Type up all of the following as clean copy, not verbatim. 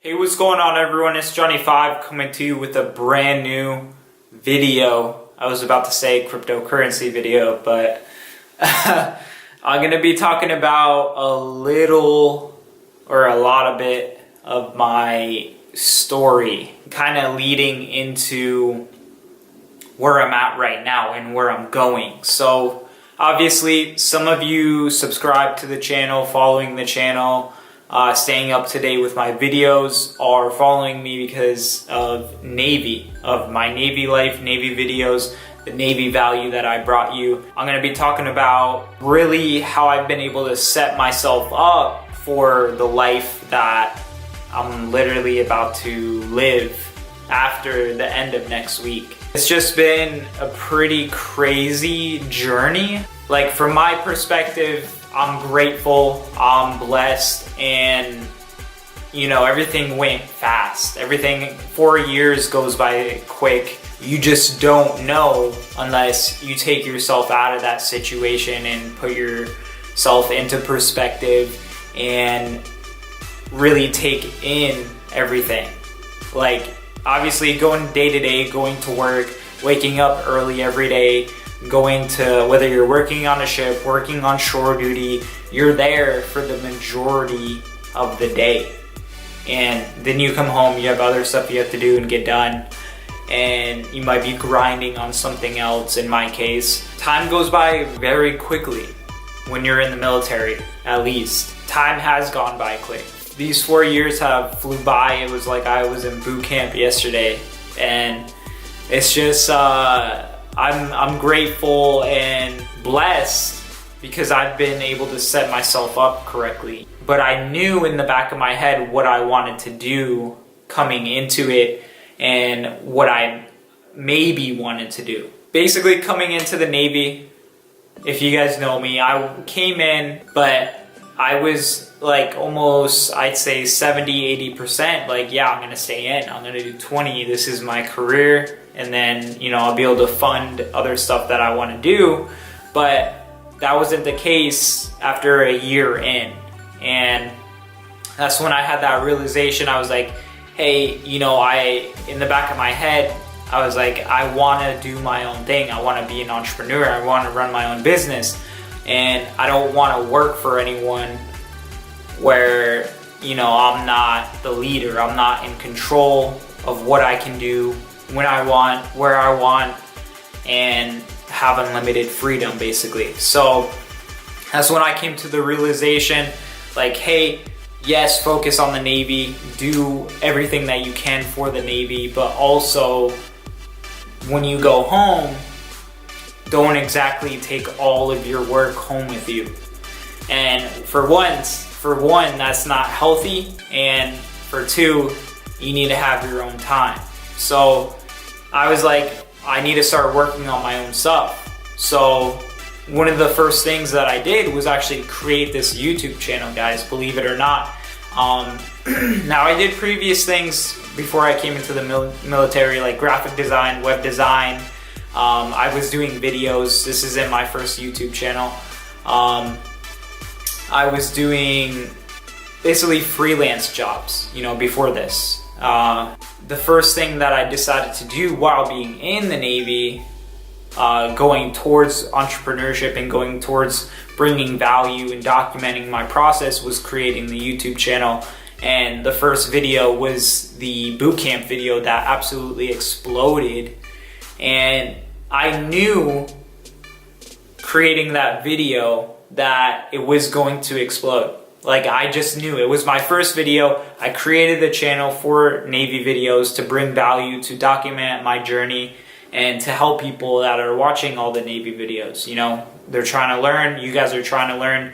Hey, what's going on everyone? It's JonnnyFive coming to you with a brand new video. I was about to say cryptocurrency video, but I'm going to be talking about a little or a lot of it of my story, kind of leading into where I'm at right now and where I'm going. So obviously some of you subscribe to the channel, following the channel, staying up to date with my videos, are following me because of Navy, of my Navy life, Navy videos, the Navy value that I brought you. I'm going to be talking about really how I've been able to set myself up for the life that I'm literally about to live after the end of next week. It's just been a pretty crazy journey. Like, from my perspective, I'm grateful, I'm blessed, and you know, everything went fast. 4 years goes by quick. You just don't know unless you take yourself out of that situation and put yourself into perspective and really take in everything. Like, obviously going day to day, going to work, waking up early every day, going to, whether you're working on a ship, working on shore duty, you're there for the majority of the day. And then you come home, you have other stuff you have to do and get done, and you might be grinding on something else. In my case, time goes by very quickly when you're in the military. At least time has gone by quick. These 4 years have flew by. It was like I was in boot camp yesterday, and it's just I'm grateful and blessed because I've been able to set myself up correctly. But I knew in the back of my head what I wanted to do coming into it and what I maybe wanted to do. Basically, coming into the Navy, if you guys know me, I came in, but I was like almost, I'd say 70-80%, like, yeah, I'm gonna stay in, I'm gonna do 20, this is my career, and then, you know, I'll be able to fund other stuff that I want to do. But that wasn't the case after a year in, and that's when I had that realization. I was like, hey, you know, in the back of my head, I was like, I want to do my own thing, I want to be an entrepreneur, I want to run my own business, and I don't want to work for anyone where, you know, I'm not the leader, I'm not in control of what I can do, when I want, where I want, and have unlimited freedom, basically. So that's when I came to the realization, like, hey, yes, focus on the Navy, do everything that you can for the Navy, but also when you go home, don't exactly take all of your work home with you. And for one, that's not healthy, and for two, you need to have your own time. So I was like, I need to start working on my own stuff. So one of the first things that I did was actually create this YouTube channel, guys, believe it or not. Now, I did previous things before I came into the military, like graphic design, web design. I was doing videos. This isn't my first YouTube channel. I was doing basically freelance jobs, you know, before this. The first thing that I decided to do while being in the Navy, going towards entrepreneurship and going towards bringing value and documenting my process, was creating the YouTube channel. And the first video was the boot camp video that absolutely exploded. And I knew creating that video that it was going to explode. Like, I just knew. It was my first video. I created the channel for Navy videos to bring value, to document my journey, and to help people that are watching all the Navy videos. You know, they're trying to learn. You guys are trying to learn.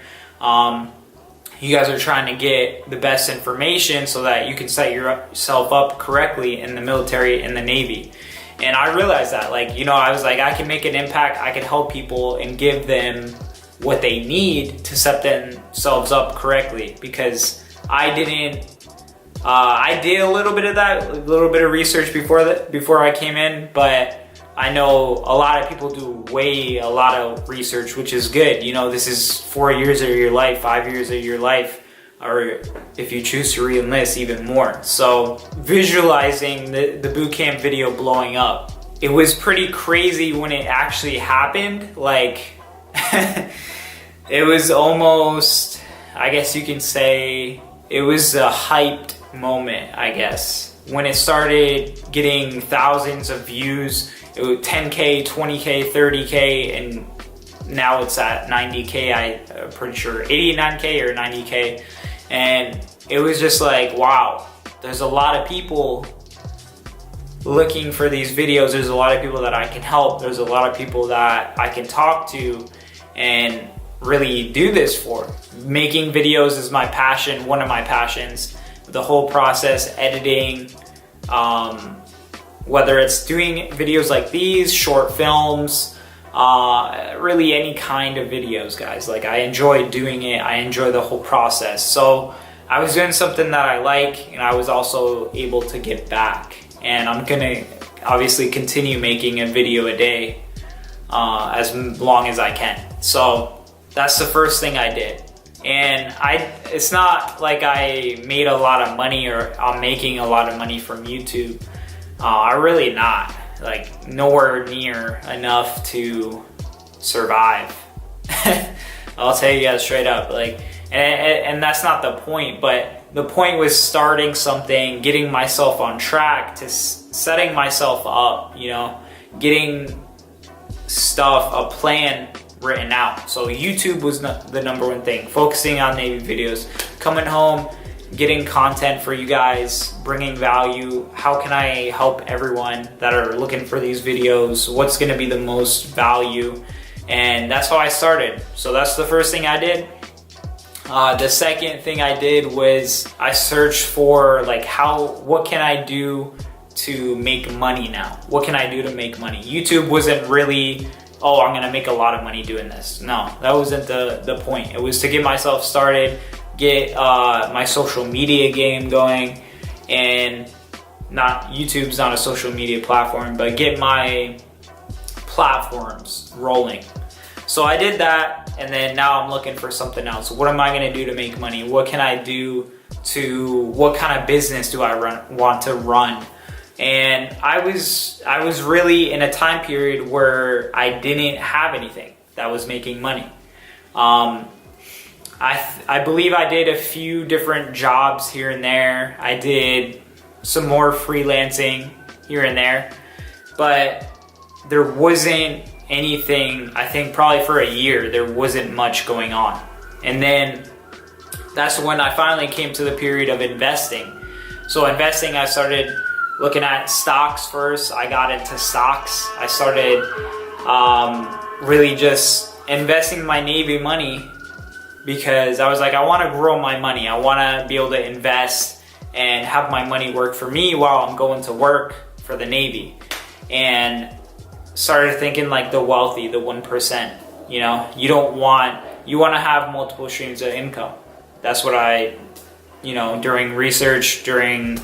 You guys are trying to get the best information so that you can set yourself up correctly in the military and the Navy. And I realized that, like, you know, I was like, I can make an impact. I can help people and give them what they need to set themselves up correctly, because I did a little bit of that, a little bit of research before I came in, but I know a lot of people do a lot of research, which is good. You know, this is 4 years of your life, 5 years of your life or if you choose to re-enlist, even more. So visualizing the boot camp video blowing up, it was pretty crazy when it actually happened. Like it was almost, I guess you can say, it was a hyped moment, I guess. When it started getting thousands of views, it was 10K, 20K, 30K, and now it's at 90K, I'm pretty sure, 89K or 90K. And it was just like, wow, there's a lot of people looking for these videos. There's a lot of people that I can help. There's a lot of people that I can talk to and really do this for. Making videos is my passion, one of my passions. The whole process, editing, whether it's doing videos like these, short films, really any kind of videos, guys. Like, I enjoy doing it. I enjoy the whole process. So I was doing something that I like, and I was also able to give back. And I'm gonna obviously continue making a video a day as long as I can. So that's the first thing I did. And it's not like I made a lot of money, or I'm making a lot of money from YouTube. I'm really not, like, nowhere near enough to survive. I'll tell you guys straight up, like, and that's not the point, but the point was starting something, getting myself on track, to setting myself up, you know, getting stuff, a plan written out. So YouTube was the number one thing, focusing on Navy videos, coming home, getting content for you guys, bringing value. How can I help everyone that are looking for these videos? What's going to be the most value? And that's how I started. So that's the first thing I did. The second thing I did was I searched for, like, what can I do to make money now? What can I do to make money? YouTube wasn't really, oh, I'm gonna make a lot of money doing this. No, that wasn't the point. It was to get myself started, get my social media game going, and YouTube's not a social media platform, but get my platforms rolling. So I did that, and then now I'm looking for something else. What am I gonna do to make money? What can I do what kind of business do I want to run? And I was really in a time period where I didn't have anything that was making money. I believe I did a few different jobs here and there. I did some more freelancing here and there, but there wasn't anything. I think probably for a year there wasn't much going on. And then that's when I finally came to the period of investing. So investing, I started looking at stocks first. I got into stocks. I started really just investing my Navy money, because I was like, I want to grow my money. I want to be able to invest and have my money work for me while I'm going to work for the Navy. And started thinking like the wealthy, the 1%. You know, you want to have multiple streams of income. That's what during research, during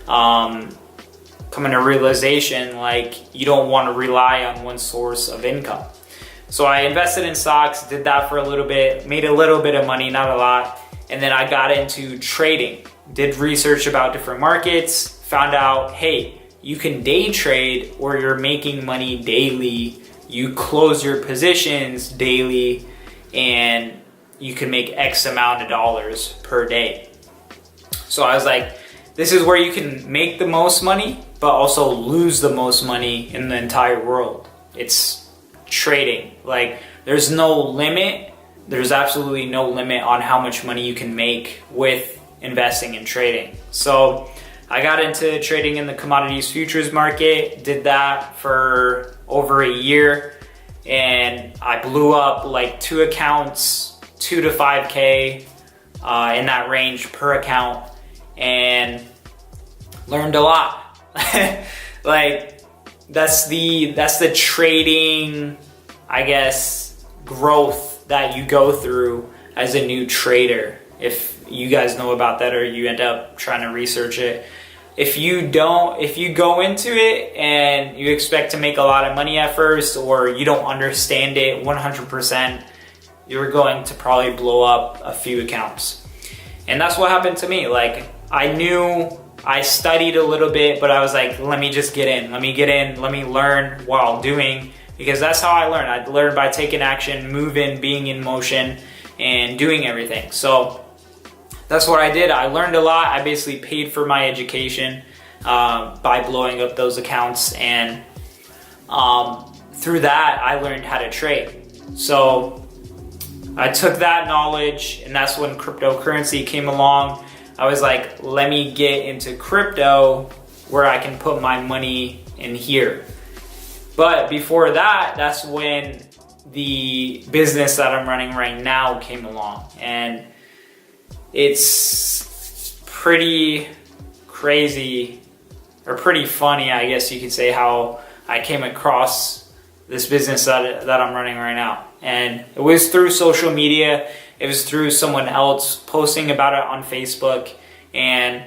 coming to realization, like, you don't want to rely on one source of income. So I invested in stocks, did that for a little bit, made a little bit of money, not a lot. And then I got into trading, did research about different markets, found out, hey, you can day trade where you're making money daily. You close your positions daily and you can make X amount of dollars per day. So I was like, this is where you can make the most money, but also lose the most money in the entire world. It's trading. Like, there's no limit. There's absolutely no limit on how much money you can make with investing and trading. So I got into trading in the commodities futures market, did that for over a year, and I blew up like 2 accounts, 2 to 5K in that range per account, and learned a lot. Like, that's the trading, I guess, growth that you go through as a new trader. If you guys know about that, or you end up trying to research it. If you go into it and you expect to make a lot of money at first, or you don't understand it 100%, you're going to probably blow up a few accounts. And that's what happened to me. Like, I knew I studied a little bit, but I was like, let me just get in, let me learn while doing, because that's how I learned. I learned by taking action, moving, being in motion, and doing everything. So that's what I did. I learned a lot. I basically paid for my education by blowing up those accounts, and through that, I learned how to trade. So I took that knowledge, and that's when cryptocurrency came along. I was like, let me get into crypto where I can put my money in here. But before that, that's when the business that I'm running right now came along. And it's pretty crazy, or pretty funny, I guess you could say, how I came across this business that I'm running right now. And it was through social media. It was through someone else posting about it on Facebook, and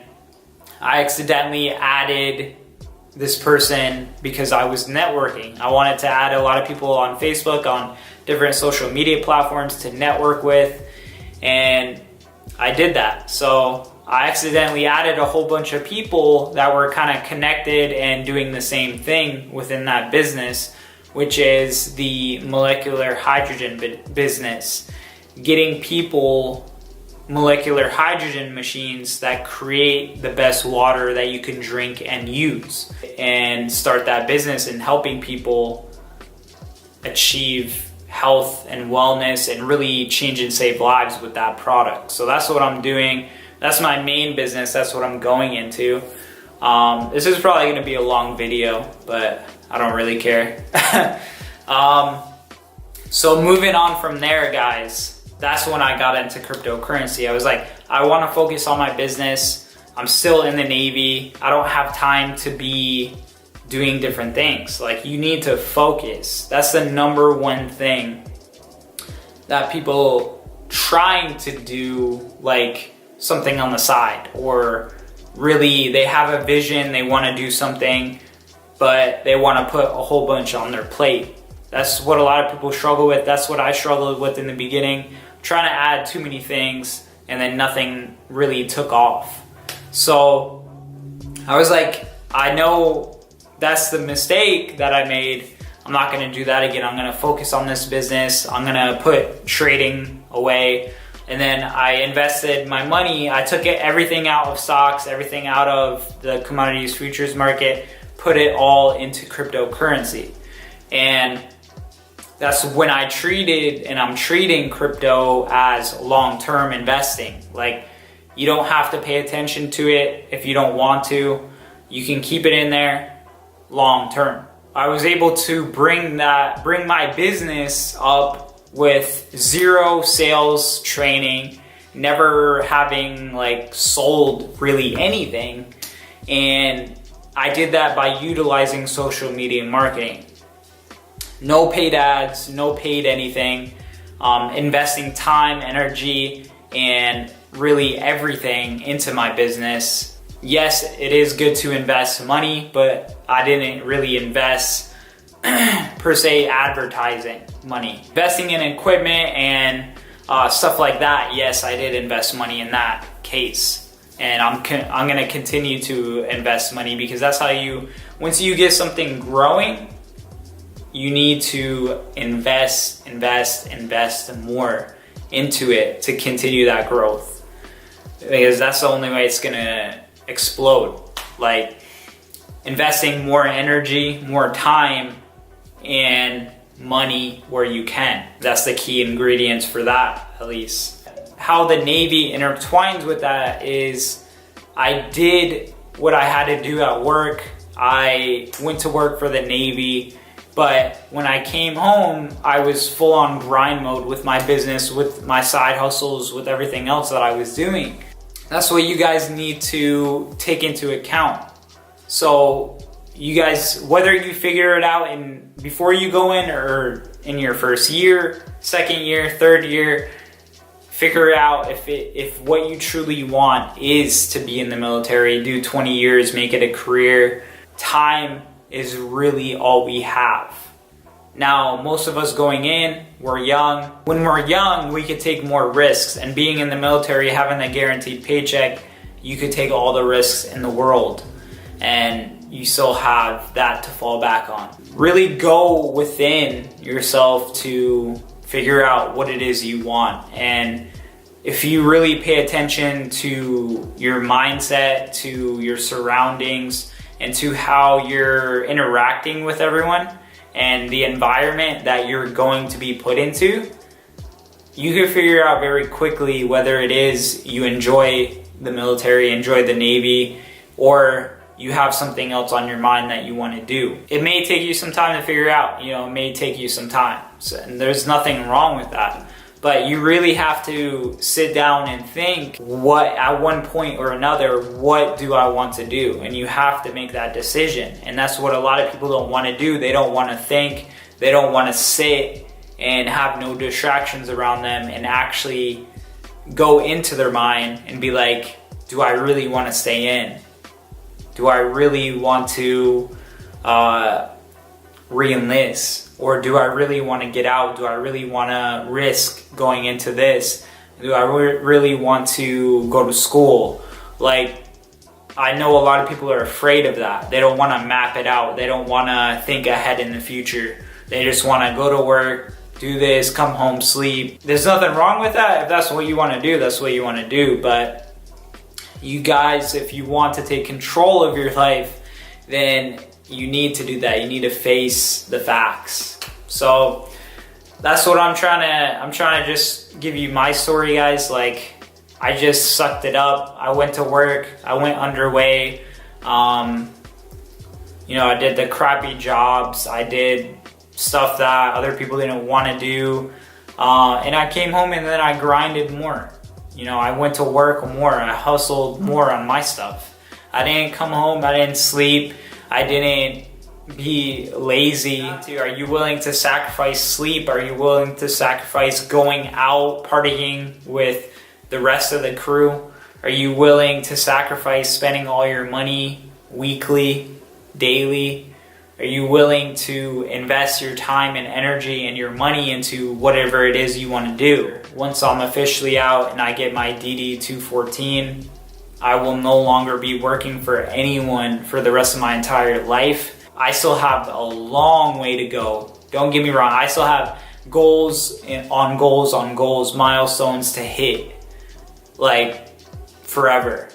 I accidentally added this person because I was networking. I wanted to add a lot of people on Facebook, on different social media platforms to network with, and I did that. So I accidentally added a whole bunch of people that were kind of connected and doing the same thing within that business, which is the molecular hydrogen business. Getting people molecular hydrogen machines that create the best water that you can drink and use, and start that business and helping people achieve health and wellness and really change and save lives with that product. So that's what I'm doing. That's my main business. That's what I'm going into. This is probably going to be a long video, but I don't really care. So moving on from there, guys, that's when I got into cryptocurrency. I was like, I want to focus on my business. I'm still in the Navy. I don't have time to be doing different things. Like, you need to focus. That's the number one thing that people trying to do, like something on the side, or really they have a vision, they want to do something, but they want to put a whole bunch on their plate. That's what a lot of people struggle with. That's what I struggled with in the beginning, trying to add too many things, and then nothing really took off. So I was like, I know that's the mistake that I made. I'm not going to do that again. I'm going to focus on this business. I'm going to put trading away. And then I invested my money. I took everything out of stocks, everything out of the commodities futures market, put it all into cryptocurrency. And that's when I treated, and I'm treating crypto as long-term investing. Like, you don't have to pay attention to it if you don't want to. You can keep it in there long-term. I was able to bring my business up with zero sales training, never having like sold really anything. And I did that by utilizing social media marketing. No paid ads, no paid anything, investing time, energy, and really everything into my business. Yes, it is good to invest money, but I didn't really invest per se advertising money. Investing in equipment and stuff like that, yes, I did invest money in that case. And I'm gonna continue to invest money, because that's how once you get something growing, you need to invest more into it to continue that growth, because that's the only way it's gonna explode. Like, investing more energy, more time, and money where you can. That's the key ingredients for that, at least. How the Navy intertwines with that is, I did what I had to do at work. I went to work for the Navy, but when I came home, I was full on grind mode with my business, with my side hustles, with everything else that I was doing. That's what you guys need to take into account. So you guys, whether you figure it out before you go in, or in your first year, second year, third year, figure out if what you truly want is to be in the military, do 20 years, make it a career. Time is really all we have. Now, most of us going in, we're young. When we're young, we could take more risks. And being in the military, having a guaranteed paycheck, you could take all the risks in the world. And you still have that to fall back on. Really go within yourself to figure out what it is you want. And if you really pay attention to your mindset, to your surroundings, and to how you're interacting with everyone, and the environment that you're going to be put into, you can figure out very quickly whether it is you enjoy the military, enjoy the Navy, or you have something else on your mind that you want to do. It may take you some time to figure out, it may take you some time. And there's nothing wrong with that. But you really have to sit down and think, at one point or another, what do I want to do? And you have to make that decision. And that's what a lot of people don't want to do. They don't want to think. They don't want to sit and have no distractions around them and actually go into their mind and be like, do I really want to stay in? Do I really want to re-enlist? Or do I really want to get out? Do I really want to risk going into this? Do I really want to go to school? Like, I know a lot of people are afraid of that. They don't want to map it out. They don't want to think ahead in the future. They just want to go to work, do this, come home, sleep. There's nothing wrong with that. If that's what you want to do, that's what you want to do. But you guys, if you want to take control of your life, then you need to do that. You need to face the facts. So that's what I'm trying to just give you my story, guys. Like, I just sucked it up. I went to work. I went underway. I did the crappy jobs. I did stuff that other people didn't want to do. And I came home and then I grinded more. I went to work more. I hustled more on my stuff. I didn't come home. I didn't sleep. I didn't be lazy. Are you willing to sacrifice sleep? Are you willing to sacrifice going out, partying with the rest of the crew? Are you willing to sacrifice spending all your money weekly, daily? Are you willing to invest your time and energy and your money into whatever it is you want to do? Once I'm officially out and I get my DD 214, I will no longer be working for anyone for the rest of my entire life. I still have a long way to go. Don't get me wrong. I still have goals on goals on goals, milestones to hit, like, forever.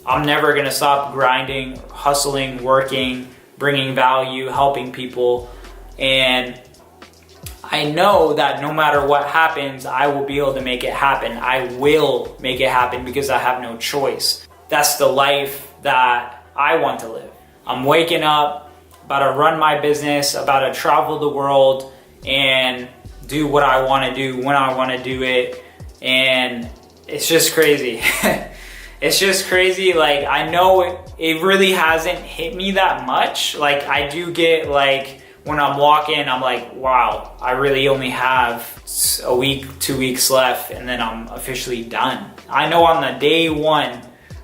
I'm never going to stop grinding, hustling, working, bringing value, helping people. And I know that no matter what happens, I will be able to make it happen. I will make it happen because I have no choice. That's the life that I want to live. I'm waking up, about to run my business, about to travel the world and do what I want to do when I want to do it. And it's just crazy. It's just crazy. Like, I know it really hasn't hit me that much. Like, I do get, like, when I'm walking, I'm like, wow, I really only have a week, 2 weeks left, and then I'm officially done. I know on the day one,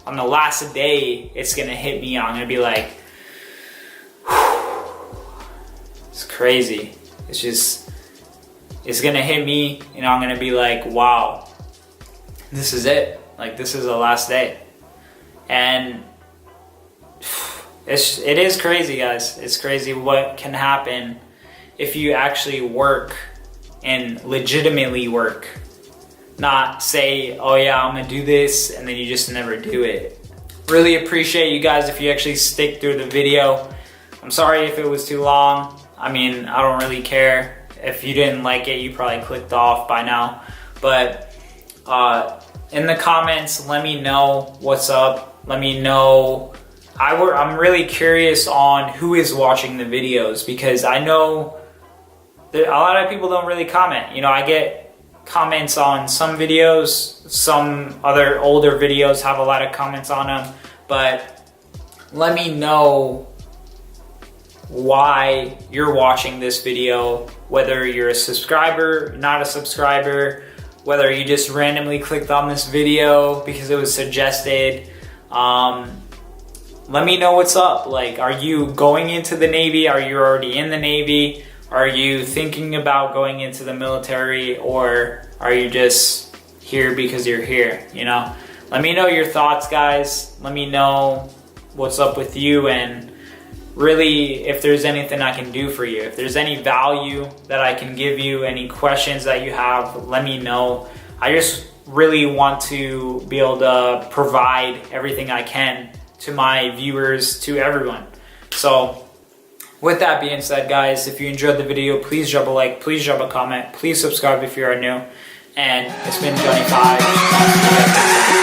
on the last day, it's gonna hit me. I'm gonna be like, it's crazy. It's gonna hit me, and I'm gonna be like, wow, this is it. Like, this is the last day. And it is crazy, guys. It's crazy what can happen if you actually work and legitimately work. Not say, oh yeah, I'm gonna do this, and then you just never do it. Really appreciate you guys if you actually stick through the video. I'm sorry if it was too long. I mean, I don't really care. If you didn't like it, you probably clicked off by now. But in the comments, let me know what's up. Let me know. I'm really curious on who is watching the videos, because I know that a lot of people don't really comment. I get comments on some videos, some other older videos have a lot of comments on them, but let me know why you're watching this video, whether you're a subscriber, not a subscriber, whether you just randomly clicked on this video because it was suggested. Let me know what's up. Like, are you going into the Navy? Are you already in the Navy? Are you thinking about going into the military, or are you just here because you're here, you know? Let me know your thoughts, guys. Let me know what's up with you, and really if there's anything I can do for you. If there's any value that I can give you, any questions that you have, let me know. I just really want to be able to provide everything I can to my viewers, to everyone. So with that being said, guys, if you enjoyed the video, please drop a like, please drop a comment, please subscribe if you are new. And it's been JonnnyFive.